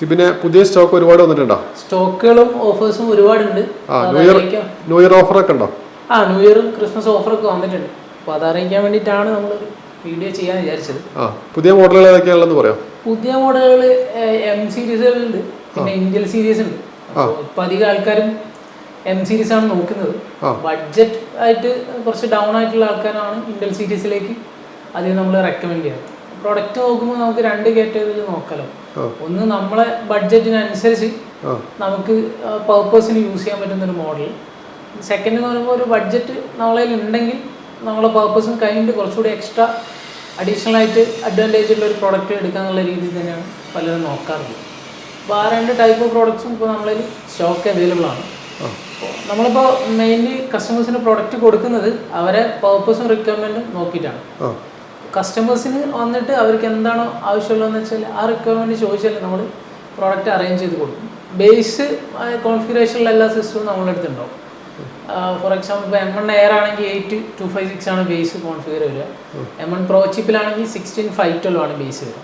സിബിന് പുതിയ സ്റ്റോക്ക് ഒരുപാട് വന്നിട്ടുണ്ടോ? സ്റ്റോക്കുകളും ഓഫേഴ്സും ഒരുപാടുണ്ട്. ന്യൂ ഇയർ ഓഫർ ഒക്കെ ഉണ്ടോ? ന്യൂ ഇയറും ക്രിസ്മസ് ഓഫറൊക്കെ വന്നിട്ടുണ്ട്. അപ്പോൾ അതറിയിക്കാൻ വേണ്ടിയിട്ടാണ് നമ്മൾ വീഡിയോ ചെയ്യാൻ വിചാരിച്ചത്. പുതിയ മോഡലുകൾ ഏതൊക്കെയാണെന്ന് പറയാം. പുതിയ മോഡലുകൾ എം സീരീസുകളുണ്ട്, പിന്നെ ഇന്ത്യൻ സീരീസ് ഉണ്ട്. ഇപ്പം അധികം ആൾക്കാരും എം സീരീസ് ആണ് നോക്കുന്നത്. ബഡ്ജറ്റ് ആയിട്ട് കുറച്ച് ഡൗൺ ആയിട്ടുള്ള ആൾക്കാരാണ് ഇന്ത്യൻ സീരീസിലേക്ക് അധികം നമ്മൾ റെക്കമെൻഡ് ചെയ്യുന്നത്. പ്രൊഡക്റ്റ് നോക്കുമ്പോൾ നമുക്ക് രണ്ട് കാറ്റഗറിയിൽ നോക്കാമല്ലോ. ഒന്ന് നമ്മളെ ബഡ്ജറ്റിനനുസരിച്ച് നമുക്ക് പർപ്പസിന് യൂസ് ചെയ്യാൻ പറ്റുന്ന ഒരു മോഡൽ. സെക്കൻഡ് എന്ന് പറയുമ്പോൾ ഒരു ബഡ്ജറ്റ് നമ്മളതിൽ ഉണ്ടെങ്കിൽ നമ്മളെ പർപ്പസും കഴിഞ്ഞിട്ട് കുറച്ചുകൂടി എക്സ്ട്രാ അഡീഷണൽ ആയിട്ട് അഡ്വാൻറ്റേജ് ഉള്ള ഒരു പ്രോഡക്റ്റ് എടുക്കാന്നുള്ള രീതിയിൽ തന്നെയാണ് പലരും നോക്കാറുള്ളത്. അപ്പോൾ ആ രണ്ട് ടൈപ്പ് ഓഫ് പ്രോഡക്ട്സും ഇപ്പോൾ നമ്മളതിൽ സ്റ്റോക്ക് അവൈലബിൾ ആണ്. നമ്മളിപ്പോൾ മെയിൻലി കസ്റ്റമേഴ്സിന് പ്രോഡക്റ്റ് കൊടുക്കുന്നത് അവരെ പർപ്പസും റിക്വയർമെൻറ്റും നോക്കിയിട്ടാണ്. കസ്റ്റമേഴ്സിന് വന്നിട്ട് അവർക്ക് എന്താണോ ആവശ്യമുള്ളതെന്ന് വെച്ചാൽ ആ റിക്വയർമെൻറ്റ് ചോദിച്ചാൽ നമ്മൾ പ്രോഡക്റ്റ് അറേഞ്ച് ചെയ്ത് കൊടുക്കും. ബേസ് കോൺഫിഗറേഷനിലുള്ള എല്ലാ സിസ്റ്റവും നമ്മളെടുത്ത് ഉണ്ടാവും. ഫോർ എക്സാമ്പിൾ ഇപ്പോൾ M1 Air ആണെങ്കിൽ 8256 ആണ് ബേസ് കോൺഫിഗർ വരിക. M1 Pro ചിപ്പിലാണെങ്കിൽ 16512 ആണ് ബേസ് വരിക.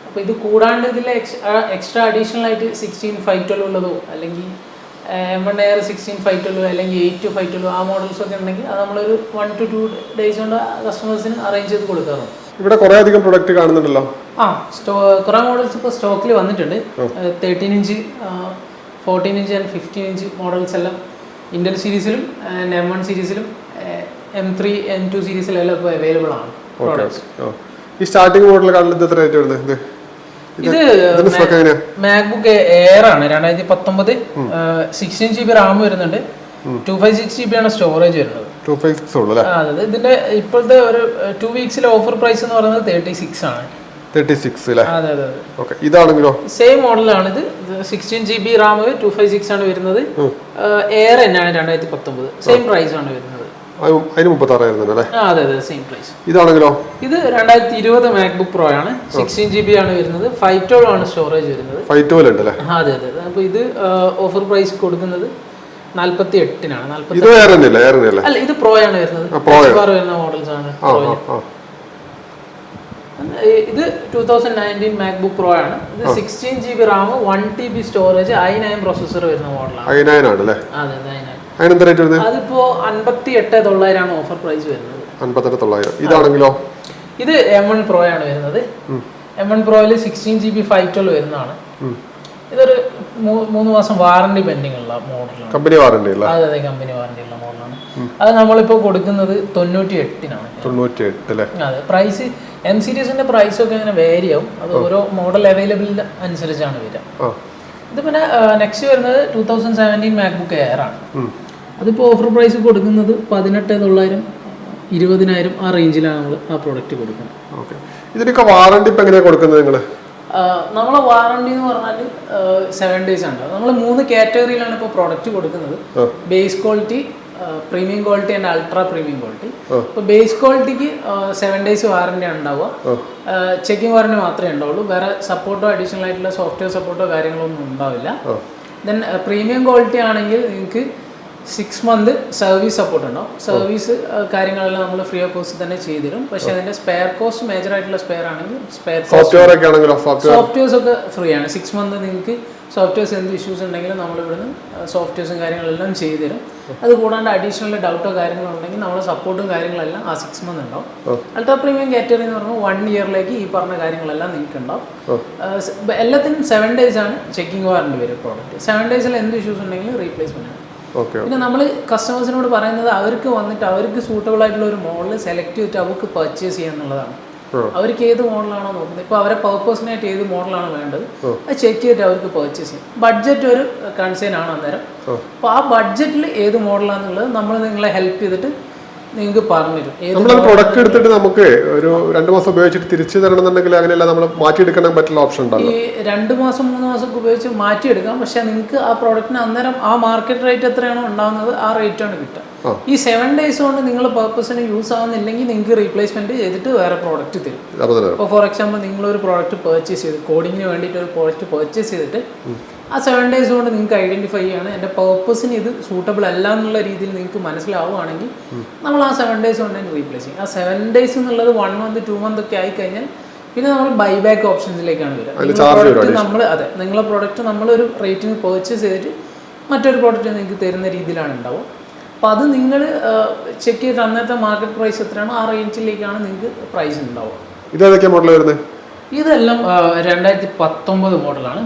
അപ്പോൾ ഇത് കൂടാണ്ട് ഇതിൽ എക്സ്ട്രാ അഡീഷണൽ ആയിട്ട് 16512 ഉള്ളതോ അല്ലെങ്കിൽ M1 Air 16512 അല്ലെങ്കിൽ 8252 ആ മോഡൽസ് ഒക്കെ ഉണ്ടെങ്കിൽ അത് നമ്മളൊരു 1 to 2 days കൊണ്ട് കസ്റ്റമേഴ്സിന് അറേഞ്ച് ചെയ്ത് കൊടുക്കാറുണ്ട്. ഇവിടെ കുറേ അധികം പ്രൊഡക്റ്റ് കാണുന്നുണ്ടല്ലോ. കുറേ മോഡൽസ് ഇപ്പോൾ സ്റ്റോക്കിൽ വന്നിട്ടുണ്ട്. 13 inch 14 inch and 15 inch models എല്ലാം ഇന്ത്യൻ സീരീസിലും M1 സീരീസിലും M3 M2 സീരീസിലെല്ലാം ഇപ്പോൾ അവൈലബിൾ ആണ്. ഈ സ്റ്റാർട്ടിംഗ് മോഡൽ കാണുന്നത് എത്ര റേറ്റ് വരുന്നത്? ഇത് മാക്ബുക്ക് എയർ ആണ്. 2019 16 GB റാം വരുന്നുണ്ട്. 256 GB ആണ് സ്റ്റോറേജ് വരുന്നത്. 256 അതെ. ഇതിന്റെ ഇപ്പോഴത്തെ ഒരു 2 വീക്സിലെ ഓഫർ പ്രൈസ് എന്ന് പറയുന്നത് 36 ആണ്. 36 അല്ലേ? അതെ അതെ. ഓക്കേ, ഇതാണെങ്കിലോ സെയിം മോഡലാണ്. ഇത് 16 GB റാം 256 ആണ് വരുന്നത്. എയർ തന്നെയാണ് 2019 സെയിം പ്രൈസ് ആണ് വരുന്നത്. അതിന് 36 അല്ലേ? അതെ അതെ, സെയിം പ്രൈസ്. ഇതാണെങ്കിലോ? ഇത് 2020 മാക്ബുക്ക് പ്രോ ആണ്. 16 GB ആണ് വരുന്നത്. 512 ആണ് സ്റ്റോറേജ് വരുന്നത്. 512 ഉണ്ട് അല്ലേ? അതെ അതെ. അപ്പോൾ ഇത് ഓഫർ പ്രൈസ് കൊടുക്കുന്നത് 48-നാണ്. അല്ല, ഇത് പ്രോ ആണ് വരുന്നത്. വരുന്ന മോഡൽസ് ആണ്. ഇത് 2019 മാക്ബുക്ക് പ്രോ ആണ്. ഇത് 16 GB Ram 1 TB storage i9 processor വരുന്ന മോഡലാണ്. i9 ആണല്ലേ? അതെ i9. അതിപ്പോ 58,900 ആണ് ഓഫർ പ്രൈസ് വരുന്നത്. 58,900. ഇതാണെങ്കിലോ? ഇത് M1 Pro ആണ് വരുന്നത്. M1 Proയിൽ 16 GB 512 വരുന്നതാണ്. ഇതൊരു 3 മാസം വാറണ്ടി പെൻഡിങ് ഉള്ള മോഡലാണ്. കമ്പനി വാറണ്ടി ഉള്ള? അതെ അതെ, കമ്പനി വാറണ്ടി ഉള്ള മോഡലാണ്. അത് നമ്മളിപ്പോൾ കൊടുക്കുന്നത് 98-നാണ്. 98 അല്ലേ? അതെ. പ്രൈസ് M സീരീസിന്റെ പ്രൈസ് ഒക്കെ ഇങ്ങനെ വേരി ആവും. അത് ഓരോ മോഡൽ അവൈലബിൾ അനുസരിച്ചാണ് വരിക. ഇത് പിന്നെ നെക്സ്റ്റ് വരുന്നത് 2017 മാക്ബുക്ക് എയർ ആണ്. അതിപ്പോൾ ഓഫർ പ്രൈസ് കൊടുക്കുന്നത് 18,900 20,000 ആ റേഞ്ചിലാണ് നമ്മൾ ആ പ്രോഡക്റ്റ് കൊടുക്കുന്നത്. ഓക്കെ. ഇതിനൊക്കെ വാറണ്ടി ഇപ്പം എങ്ങനെയാണ് കൊടുക്കുന്നത് നിങ്ങൾ? നമ്മളെ വാറണ്ടി എന്ന് പറഞ്ഞാൽ 7 days ആണ്. നമ്മൾ 3 കാറ്റഗറിയിലാണ് ഇപ്പോൾ പ്രോഡക്റ്റ് കൊടുക്കുന്നത്. Base quality, premium quality and ultra premium quality. ഇപ്പോൾ ബേസ് ക്വാളിറ്റിക്ക് 7 days വാറണ്ടി ആണ് ഉണ്ടാവുക. ചെക്കിംഗ് വാറണ്ടി മാത്രമേ ഉണ്ടാവുള്ളൂ. വേറെ സപ്പോർട്ടോ അഡീഷണൽ ആയിട്ടുള്ള സോഫ്റ്റ്വെയർ സപ്പോർട്ടോ കാര്യങ്ങളൊന്നും ഉണ്ടാവില്ല. ദെൻ പ്രീമിയം ക്വാളിറ്റി ആണെങ്കിൽ നിങ്ങൾക്ക് 6 month സർവീസ് സപ്പോർട്ട് ഉണ്ടാവും. സർവീസ് കാര്യങ്ങളെല്ലാം നമ്മൾ ഫ്രീ ഓഫ് കോസ്റ്റ് തന്നെ ചെയ്തു തരും. പക്ഷെ അതിന്റെ സ്പെയർ കോസ്റ്റ് മേജർ ആയിട്ടുള്ള സ്പെയർ ആണെങ്കിൽ സോഫ്റ്റ്വെയർസ് ഒക്കെ ഫ്രീ ആണ്. 6 month നിങ്ങൾക്ക് സോഫ്റ്റ്വെയർസ് എന്ത് ഇഷ്യൂസ് ഉണ്ടെങ്കിലും നമ്മൾ ഇവിടുന്ന് സോഫ്റ്റ്വെയർസും കാര്യങ്ങളെല്ലാം ചെയ്തു തരും. അത് കൂടാണ്ട് അഡീഷണൽ ഡൗട്ടോ കാര്യങ്ങളോ ഉണ്ടെങ്കിൽ നമ്മൾ സപ്പോർട്ടും കാര്യങ്ങളെല്ലാം ആ 6 month ഉണ്ടാവും. അൾട്രാ പ്രീമിയം കാറ്റഗറി എന്ന് പറയുമ്പോൾ 1 yearലേക്ക് ഈ പറഞ്ഞ കാര്യങ്ങളെല്ലാം നിങ്ങൾക്ക് ഉണ്ടാവും. എല്ലാത്തിനും 7 days ആണ് ചെക്കിംഗ് വാറണ്ടി വരും. പ്രോഡക്റ്റ് 7 days എന്ത് ഇഷ്യൂസ് ഉണ്ടെങ്കിലും റീപ്ലേസ്മെന്റ് ആണ്. പിന്നെ നമ്മൾ കസ്റ്റമേഴ്സിനോട് പറയുന്നത് അവർക്ക് വന്നിട്ട് അവർക്ക് സൂട്ടബിൾ ആയിട്ടുള്ള ഒരു മോഡൽ സെലക്ട് ചെയ്തിട്ട് അവർക്ക് പർച്ചേസ് ചെയ്യുക എന്നുള്ളതാണ്. അവർക്ക് ഏത് മോഡലാണോ നോക്കുന്നത്, ഇപ്പോൾ അവരെ പർപ്പസിനായിട്ട് ഏത് മോഡലാണ് വേണ്ടത് അത് ചെക്ക് ചെയ്തിട്ട് അവർക്ക് പർച്ചേസ് ചെയ്യും. ബഡ്ജറ്റ് ഒരു കൺസേൺ ആണ് അന്നേരം. അപ്പോൾ ആ ബഡ്ജറ്റിൽ ഏത് മോഡലാണെന്നുള്ളത് നമ്മൾ നിങ്ങളെ ഹെൽപ്പ് ചെയ്തിട്ട് നിങ്ങൾക്ക് പറഞ്ഞുതരും. പ്രൊഡക്റ്റ് എടുത്തിട്ട് നമുക്ക് ഒരു 2 മാസം ഉപയോഗിച്ചിട്ട് തിരിച്ചു തരണമെന്നുണ്ടെങ്കിൽ അങ്ങനെയല്ല, നമ്മൾ മാറ്റിയെടുക്കാൻ പറ്റുന്ന ഓപ്ഷൻ ഉണ്ടല്ലോ. ഈ 2 മാസം 3 മാസം ഉപയോഗിച്ച് മാറ്റിയെടുക്കാം. പക്ഷെ നിങ്ങൾക്ക് ആ പ്രോഡക്റ്റിന് അന്നേരം ആ മാർക്കറ്റ് റേറ്റ് എത്രയാണോ ഉണ്ടാകുന്നത് ആ റേറ്റാണ് കിട്ടുക. ഈ 7 days കൊണ്ട് നിങ്ങൾ പർപ്പസിന് യൂസ് ആവുന്നില്ലെങ്കിൽ നിങ്ങൾക്ക് റീപ്ലേസ്മെന്റ് ചെയ്തിട്ട് വേറെ പ്രോഡക്റ്റ് തരും. ഇപ്പോൾ ഫോർ എക്സാമ്പിൾ നിങ്ങളൊരു പ്രോഡക്റ്റ് പർച്ചേസ് ചെയ്ത് കോഡിങ്ങിന് വേണ്ടിയിട്ട് ഒരു പ്രോഡക്റ്റ് പർച്ചേസ് ചെയ്തിട്ട് ആ 7 days കൊണ്ട് നിങ്ങൾക്ക് ഐഡന്റിഫൈ ചെയ്യാണ് എൻ്റെ പർപ്പസിന് ഇത് സൂട്ടബിൾ അല്ല എന്നുള്ള രീതിയിൽ നിങ്ങൾക്ക് മനസ്സിലാവുകയാണെങ്കിൽ നമ്മൾ ആ 7 days കൊണ്ട് തന്നെ റീപ്ലേസ് ചെയ്യും. ആ 7 days എന്നുള്ളത് 1 month 2 month ഒക്കെ ആയിക്കഴിഞ്ഞാൽ പിന്നെ നമ്മൾ ബൈബാക്ക് ഓപ്ഷൻസിലേക്കാണ് വരിക. നിങ്ങളെ പ്രൊഡക്റ്റ് നമ്മളൊരു റേറ്റിന് പർച്ചേസ് ചെയ്തിട്ട് മറ്റൊരു പ്രോഡക്റ്റ് നിങ്ങൾക്ക് തരുന്ന രീതിയിലാണ് ഉണ്ടാവുക. അപ്പോൾ അത് നിങ്ങൾ ചെക്ക് ചെയ്തിട്ട് അന്നത്തെ മാർക്കറ്റ് പ്രൈസ് എത്രയാണോ ആ റേഞ്ചിലേക്കാണ് നിങ്ങൾക്ക് പ്രൈസ് ഉണ്ടാവുക. ഇതേതൊക്കെ മോഡൽ വരുന്നത്? ഇതെല്ലാം 2019 മോഡലാണ്.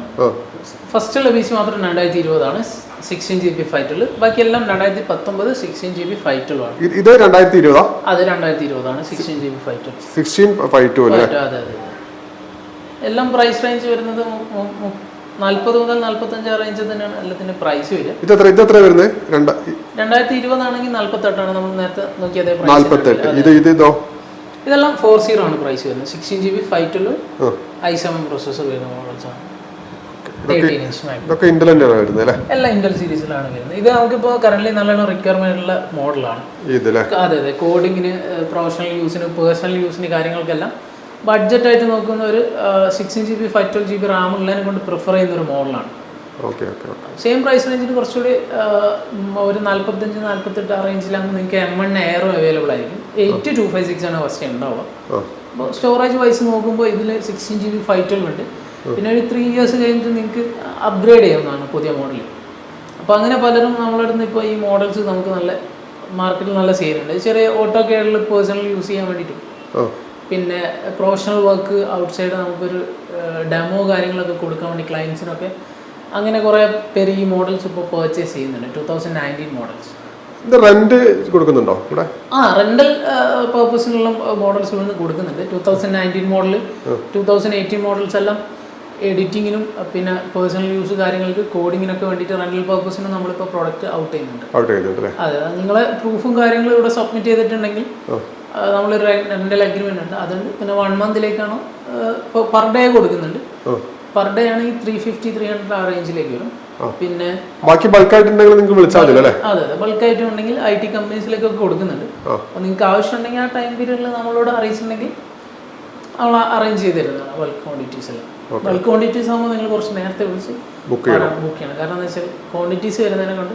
ഫസ്റ്റുള്ള പീസ് മാത്രം 2020 16 GB 512. ബാക്കിയെല്ലാം 2019 16 GB 512 ആണ്. ഇത് 2020? അത് 2020 16 GB 512. 16/512 അല്ലേ? അതെ. എല്ലാം പ്രൈസ് റേഞ്ച് വരുന്നത് 40 മുതൽ 45 റേഞ്ച് തന്നെയാണ് എല്ലാത്തിന്റെ പ്രൈസ് വരിക. ഇത് എത്ര വരുന്നത്? 2020 ആണെങ്കിൽ 48 ആണ് നമ്മൾ നേരത്തെ നോക്കിയത്. 48. ഇതെല്ലാം 40 ആണ് പ്രൈസ് വരുന്നത്. 16 GB 512 i7 പ്രൊസസ്സർ വരുന്ന മോഡൽസ് ആണ്. 13 ഇഞ്ച് ഇതൊക്കെ ഇന്റൽ തന്നെയാണ് വരുന്നത് അല്ലേ? എല്ലാം ഇന്റൽ സീരീസിലാണ് വരുന്നത്. ഇത് നമുക്കിപ്പോൾ കറന്റ് നല്ലോണം റിക്വയർമെന്റ് ഉള്ള മോഡലാണ്. അതെ. കോഡിങ്ങിന്, പ്രൊഫഷണൽ യൂസിന്, പേഴ്സണൽ യൂസിന് കാര്യങ്ങൾക്കെല്ലാം ബഡ്ജറ്റ് ആയിട്ട് നോക്കുന്ന ഒരു 16 GB 512 GB റാം ഉള്ളതിനെ കൊണ്ട് പ്രിഫർ ചെയ്യുന്ന ഒരു മോഡലാണ്. സെയിം പ്രൈസ് റേഞ്ചിന് കുറച്ചുകൂടി ഒരു 45-48 ആ റേഞ്ചിലാകുമ്പോൾ നിങ്ങൾക്ക് M1 എയറും അവൈലബിൾ ആയിരിക്കും. 8256 ആണ് ഫസ്റ്റ് ഉണ്ടാവുക. അപ്പോൾ സ്റ്റോറേജ് വൈസ് നോക്കുമ്പോൾ ഇതിൽ 16 GB 512 ഉണ്ട്. പിന്നെ ഒരു 3 ഇയേഴ്സ് കഴിഞ്ഞിട്ട് നിങ്ങൾക്ക് അപ്ഗ്രേഡ് ചെയ്യാവുന്നതാണ് പുതിയ മോഡൽ. അപ്പോൾ അങ്ങനെ പലരും നമ്മളടുത്ത് ഇപ്പോൾ ഈ മോഡൽസ് നമുക്ക് നല്ല മാർക്കറ്റിൽ നല്ല സെയിലുണ്ട്. ചെറിയ ഓട്ടോ കെയറിൽ പേഴ്സണൽ യൂസ് ചെയ്യാൻ വേണ്ടിയിട്ടും പിന്നെ പ്രൊഫഷണൽ വർക്ക് ഔട്ട്സൈഡ് നമുക്കൊരു ഡെമോ കാര്യങ്ങളൊക്കെ കൊടുക്കാൻ വേണ്ടി ക്ലയൻസിനൊക്കെ അങ്ങനെ കുറേ പേര് ഈ മോഡൽസ് ഇപ്പോൾ പർച്ചേസ് ചെയ്യുന്നുണ്ട്. 2019 മോഡൽസ്. ഇത് റെന്റ് കൊടുക്കുന്നുണ്ടോ ഇവിടെ? റെന്റൽ പർപ്പസിനുള്ള മോഡൽസ് ഇവിടുന്ന് കൊടുക്കുന്നുണ്ട്. 2019 മോഡൽ, 2018 മോഡൽസ് എല്ലാം എഡിറ്റിങ്ങിനും പിന്നെ പേഴ്സണൽ യൂസ് കാര്യങ്ങൾക്ക് കോഡിങ്ങിനൊക്കെ വേണ്ടിയിട്ട് റെന്റൽ പർപ്പസിനും നമ്മളിപ്പോൾ പ്രോഡക്റ്റ് ഔട്ട് ചെയ്യുന്നുണ്ട്. അതെ, നിങ്ങളെ പ്രൂഫും കാര്യങ്ങളും ഇവിടെ സബ്മിറ്റ് ചെയ്തിട്ടുണ്ടെങ്കിൽ നമ്മളൊരു റെന്റൽ അഗ്രിമെന്റ് ഉണ്ട്, അതുണ്ട്. പിന്നെ 1 മന്തിലേക്കാണോ ഇപ്പോൾ പെർ ഡേ കൊടുക്കുന്നുണ്ട്. പെർ ഡേ ആണെങ്കിൽ 350-300 ആ റേഞ്ചിലേക്ക് വരും. പിന്നെ ബാക്കി ബൾക്കായിട്ടുണ്ടെങ്കിൽ നിങ്ങൾക്ക് വിളിച്ചാൽ മതി അല്ലേ? അതെ, ബൾക്കായിട്ട് ഉണ്ടെങ്കിൽ IT കമ്പനീസിലേക്കൊക്കെ കൊടുക്കുന്നുണ്ട്. അപ്പോൾ നിങ്ങൾക്ക് ആവശ്യമുണ്ടെങ്കിൽ ആ ടൈം പീരീഡിൽ നമ്മളോട് അറിയിച്ചിട്ടുണ്ടെങ്കിൽ നമ്മൾ അറേഞ്ച് ചെയ്ത് തരുന്നതാണ് ബൾക്ക് ക്വാണ്ടിറ്റീസ് എല്ലാം. ബൾക്ക് ക്വാണ്ടിറ്റീസ് ആകുമ്പോൾ നിങ്ങൾ കുറച്ച് നേരത്തെ വിളിച്ച് ബുക്ക് ചെയ്യണം. കാരണം എന്താ വെച്ചാൽ ക്വാണ്ടിറ്റീസ് വരുന്നതിനെ കൊണ്ട്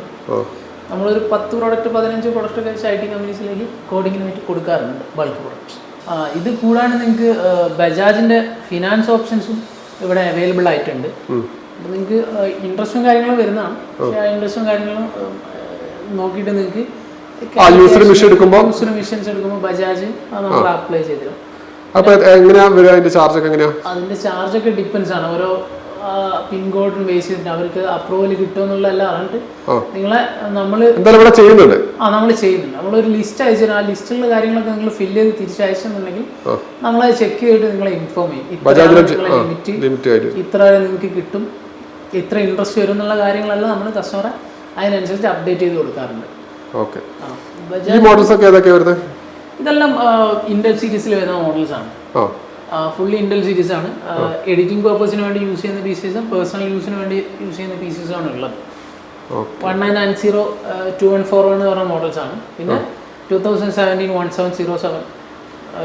നമ്മളൊരു 10 പ്രോഡക്റ്റ് 15 പ്രോഡക്റ്റ് ഒക്കെ വെച്ച് IT കമ്പനീസിലേക്ക് കോഡിങ്ങിന് വേണ്ടി കൊടുക്കാറുണ്ട് ബൾക്ക് പ്രോഡക്ട്സ്. ഇത് കൂടാണ്ട് നിങ്ങൾക്ക് ബജാജിൻ്റെ ഫിനാൻസ് ഓപ്ഷൻസും ഇവിടെ അവൈലബിൾ ആയിട്ടുണ്ട്. അപ്പോൾ നിങ്ങൾക്ക് ഇൻട്രസ്റ്റും കാര്യങ്ങളും വരുന്നതാണ്. പക്ഷേ ആ ഇൻട്രസ്റ്റും കാര്യങ്ങളും നോക്കിയിട്ട് നിങ്ങൾക്ക് മിഷൻസ് എടുക്കുമ്പോൾ ബജാജ് നമ്മൾ അപ്ലൈ ചെയ്തിരും. അതിന്റെ ചാർജ് ഒക്കെ ഡിപ്പെൻസ് ആണ്. ഓരോ പിൻകോഡിന് ബേസ് ചെയ്തിട്ട് അവർക്ക് അപ്രൂവൽ കിട്ടുമെന്നുള്ള എല്ലാം അറിഞ്ഞിട്ട് നമ്മൾ ചെയ്യുന്നുണ്ട്. നമ്മളൊരു ലിസ്റ്റ് അയച്ചു. ആ ലിസ്റ്റിലുള്ള കാര്യങ്ങളൊക്കെ നിങ്ങൾ ഫില്ല് ചെയ്ത് തിരിച്ചയച്ചെന്നുണ്ടെങ്കിൽ നമ്മളത് ചെക്ക് ചെയ്തിട്ട് നിങ്ങളെ ഇൻഫോം ചെയ്യും. ലിമിറ്റ് ഇത്ര നിങ്ങൾക്ക് കിട്ടും, ഇത്ര ഇൻട്രസ്റ്റ് വരും എന്നുള്ള കാര്യങ്ങളെല്ലാം നമ്മൾ കസ്റ്റമറെ അതിനനുസരിച്ച് അപ്ഡേറ്റ് ചെയ്ത് കൊടുക്കാറുണ്ട്. ഇതെല്ലാം ഇന്റൽ സീരീസിൽ വരുന്ന മോഡൽസ് ആണ്. ഫുള്ളി ഇന്റൽ സീരീസ് ആണ്. എഡിറ്റിംഗ് പർപ്പസിന് വേണ്ടി യൂസ് ചെയ്യുന്ന പീസസും പേഴ്സണൽ യൂസിന് വേണ്ടി യൂസ് ചെയ്യുന്ന പീസസും ആണ് ഉള്ളത്. 1990 2141 എന്ന് പറഞ്ഞ മോഡൽസ് ആണ്. പിന്നെ 2017 1707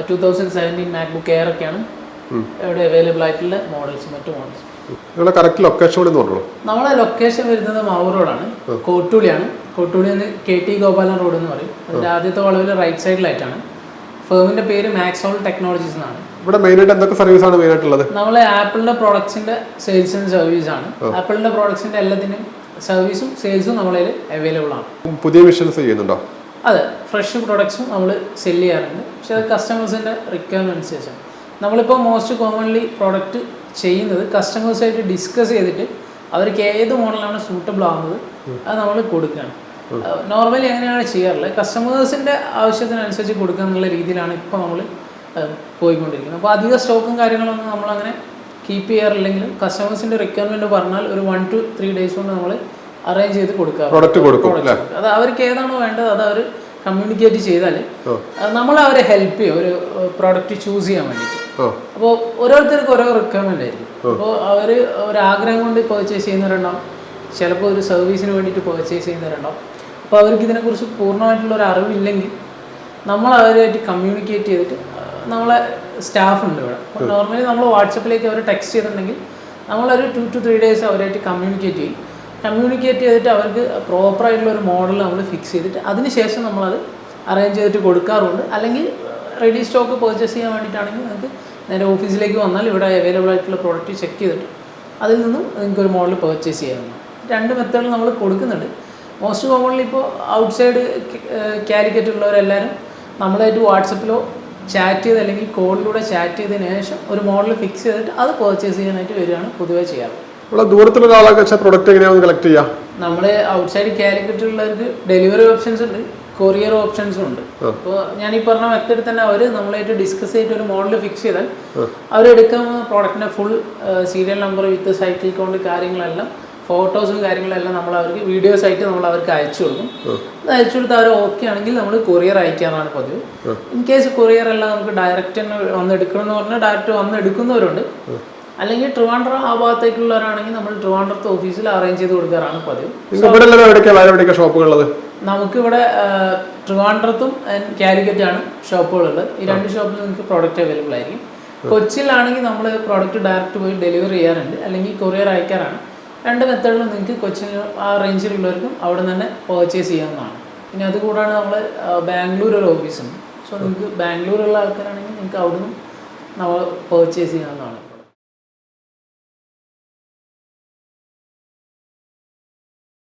2017 മാക്ബുക്ക് എയർ ഒക്കെയാണ് ഇവിടെ അവൈലബിൾ ആയിട്ടുള്ള മോഡൽസ്. മറ്റു മോഡൽസ് നമ്മളെ ലൊക്കേഷൻ വരുന്നത് മാവൂർ റോഡാണ്, കോട്ടൂളിയാണ്. കോട്ടൂളി നിന്ന് KT ഗോപാലൻ റോഡ് എന്ന് പറയും. അതിന്റെ ആദ്യത്തെ വളവിൽ റൈറ്റ് സൈഡിലായിട്ടാണ്. ഫേമിന്റെ പേര് മാക്സോൾ ടെക്നോളജീസ് എന്നാണ്. ഇവിടെ മെയിനായിട്ട് എന്തൊക്കെ സർവീസ് ആണ് മെയിനായിട്ടുള്ളത്? നമ്മളെ ആപ്പിളിന്റെ പ്രോഡക്ട്സിന്റെ സെയിൽസ് ആൻഡ് സർവീസ് ആണ്. ആപ്പിളിന്റെ പ്രോഡക്ട്സിന്റെ എല്ലാത്തിനും സർവീസും സെയിൽസും നമ്മളെ അവൈലബിൾ ആണ്. പുതിയ മിഷൻസ് ചെയ്യുന്നുണ്ടോ? അതെ, ഫ്രഷ് പ്രോഡക്ട്സും നമ്മൾ സെല് ചെയ്യാറുണ്ട്. പക്ഷെ അത് കസ്റ്റമേഴ്സിന്റെ റിക്വയർമെന്റ് അനുസരിച്ചാണ്. നമ്മളിപ്പോൾ മോസ്റ്റ് കോമൺലി പ്രോഡക്റ്റ് ചെയ്യുന്നത് കസ്റ്റമേഴ്സായിട്ട് ഡിസ്കസ് ചെയ്തിട്ട് അവർക്ക് ഏത് മോഡലാണ് സൂട്ടബിൾ ആവുന്നത് അത് നമ്മൾ കൊടുക്കുകയാണ്. നോർമലി അങ്ങനെയാണ് ചെയ്യാറുള്ളത്. കസ്റ്റമേഴ്സിൻ്റെ ആവശ്യത്തിനനുസരിച്ച് കൊടുക്കുക എന്നുള്ള രീതിയിലാണ് ഇപ്പോൾ നമ്മൾ പോയിക്കൊണ്ടിരിക്കുന്നത്. അപ്പോൾ അധിക സ്റ്റോക്കും കാര്യങ്ങളൊന്നും നമ്മളങ്ങനെ കീപ്പ് ചെയ്യാറില്ലെങ്കിലും കസ്റ്റമേഴ്സിൻ്റെ റിക്വയർമെൻറ്റ് പറഞ്ഞാൽ ഒരു 1 to 3 days കൊണ്ട് നമ്മൾ അറേഞ്ച് ചെയ്ത് കൊടുക്കുക. അത് അവർക്ക് ഏതാണോ വേണ്ടത് അത് അവർ കമ്മ്യൂണിക്കേറ്റ് ചെയ്താൽ നമ്മൾ അവരെ ഹെൽപ്പ് ചെയ്യും ഒരു പ്രോഡക്റ്റ് ചൂസ് ചെയ്യാൻ വേണ്ടിയിട്ട്. അപ്പോൾ ഓരോരുത്തർക്കും ഓരോ റിക്വയർമെൻ്റ് ആയിരിക്കും. അപ്പോൾ അവർ ഒരാഗ്രഹം കൊണ്ട് പർച്ചേസ് ചെയ്യുന്നവരുണ്ടാവും, ചിലപ്പോൾ ഒരു സർവീസിന് വേണ്ടിയിട്ട് പർച്ചേസ് ചെയ്യുന്നവരുണ്ടാവും. അപ്പോൾ അവർക്ക് ഇതിനെക്കുറിച്ച് പൂർണ്ണമായിട്ടുള്ള ഒരു അറിവില്ലെങ്കിൽ നമ്മൾ അവരുമായിട്ട് കമ്മ്യൂണിക്കേറ്റ് ചെയ്തിട്ട് നമ്മളെ സ്റ്റാഫ് ഉണ്ട് ഇവിടെ. നോർമലി നമ്മൾ വാട്സപ്പിലേക്ക് അവർ ടെക്സ്റ്റ് ചെയ്തിട്ടുണ്ടെങ്കിൽ നമ്മളൊരു 2 to 3 days അവരായിട്ട് കമ്മ്യൂണിക്കേറ്റ് ചെയ്തിട്ട് അവർക്ക് പ്രോപ്പറായിട്ടുള്ള ഒരു മോഡൽ നമ്മൾ ഫിക്സ് ചെയ്തിട്ട് അതിനുശേഷം നമ്മളത് അറേഞ്ച് ചെയ്തിട്ട് കൊടുക്കാറുണ്ട്. അല്ലെങ്കിൽ റെഡി സ്റ്റോക്ക് പർച്ചേസ് ചെയ്യാൻ വേണ്ടിയിട്ടാണെങ്കിൽ നമുക്ക് നേരെ ഓഫീസിലേക്ക് വന്നാൽ ഇവിടെ അവൈലബിൾ ആയിട്ടുള്ള പ്രോഡക്റ്റ് ചെക്ക് ചെയ്തിട്ട് അതിൽ നിന്നും നിങ്ങൾക്ക് ഒരു മോഡൽ പർച്ചേസ് ചെയ്യാവുന്നതാണ്. 2 മെത്തേഡിൽ നമ്മൾ കൊടുക്കുന്നുണ്ട്. മോസ്റ്റ് കോമൺലി ഇപ്പോൾ ഔട്ട്സൈഡ് കാലിക്കറ്റ് ഉള്ളവരെല്ലാവരും നമ്മളായിട്ട് വാട്സപ്പിലോ ചാറ്റ് ചെയ്ത് അല്ലെങ്കിൽ കോളിലൂടെ ചാറ്റ് ചെയ്തതിന് ശേഷം ഒരു മോഡൽ ഫിക്സ് ചെയ്തിട്ട് അത് പർച്ചേസ് ചെയ്യാനായിട്ട് വരികയാണ് പൊതുവേ ചെയ്യാറ്. ഇവിടെ ദൂരത്തുള്ള ആളൊക്കെ വെച്ചാൽ പ്രൊഡക്റ്റ് എങ്ങനെയാണ് കളക്ട് ചെയ്യുക? നമ്മൾ ഔട്ട്സൈഡ് കാലിക്കറ്റ് ഉള്ളവർക്ക് ഡെലിവറി ഓപ്ഷൻസ് ഉണ്ട്, കൊറിയർ ഓപ്ഷൻസും ഉണ്ട്. അപ്പോൾ ഞാൻ ഈ പറഞ്ഞ മെത്തേഡിൽ തന്നെ അവർ നമ്മളായിട്ട് ഡിസ്കസ് ചെയ്തിട്ട് ഒരു മോഡൽ ഫിക്സ് ചെയ്താൽ അവരെടുക്കുന്ന പ്രോഡക്റ്റിൻ്റെ full serial number with cycle count കാര്യങ്ങളെല്ലാം ഫോട്ടോസും കാര്യങ്ങളെല്ലാം നമ്മൾ അവർക്ക് വീഡിയോസ് ആയിട്ട് നമ്മൾ അവർക്ക് അയച്ചു കൊടുക്കും. അത് അയച്ചു കൊടുത്ത് അവർ ഓക്കെ ആണെങ്കിൽ നമ്മൾ കൊറിയർ അയക്കാറാണ് പതിവ്. ഇൻ കേസ് കൊറിയർ എല്ലാം നമുക്ക് ഡയറക്റ്റ് തന്നെ വന്ന് എടുക്കണം എന്ന് പറഞ്ഞാൽ ഡയറക്റ്റ് വന്ന് എടുക്കുന്നവരുണ്ട്. അല്ലെങ്കിൽ ട്രിവാൻഡ്രം ആ ഭാഗത്തേക്കുള്ളവരാണെങ്കിൽ നമ്മൾ ട്രിവാൻഡ്രത്തെ ഓഫീസിൽ അറേഞ്ച് ചെയ്ത് കൊടുക്കാറാണ് പതിവ്. ഷോപ്പുകളുള്ളത് നമുക്കിവിടെ ട്രിവാൻഡ്രത്തും കാലിക്കറ്റാണ് ഷോപ്പുകളുള്ളത്. ഈ 2 ഷോപ്പിൽ നിങ്ങൾക്ക് പ്രോഡക്റ്റ് അവൈലബിൾ ആയിരിക്കും. കൊച്ചിയിലാണെങ്കിൽ നമ്മൾ പ്രോഡക്റ്റ് ഡയറക്റ്റ് പോയി ഡെലിവറി ചെയ്യാറുണ്ട്, അല്ലെങ്കിൽ കൊറിയർ അയക്കാറാണ്. 2 മെത്തേഡിലും നിങ്ങൾക്ക് കൊച്ചിയിൽ ആ റേഞ്ചിലുള്ളവർക്കും അവിടെ നിന്ന് തന്നെ പർച്ചേസ് ചെയ്യാവുന്നതാണ്. പിന്നെ അതുകൂടാണ് നമ്മൾ ബാംഗ്ലൂർ ഒരു ഓഫീസുണ്ട്. സോ നിങ്ങൾക്ക് ബാംഗ്ലൂരുള്ള ആൾക്കാരാണെങ്കിൽ നിങ്ങൾക്ക് അവിടെ നിന്നും നമ്മൾ പർച്ചേസ് ചെയ്യാവുന്നതാണ്.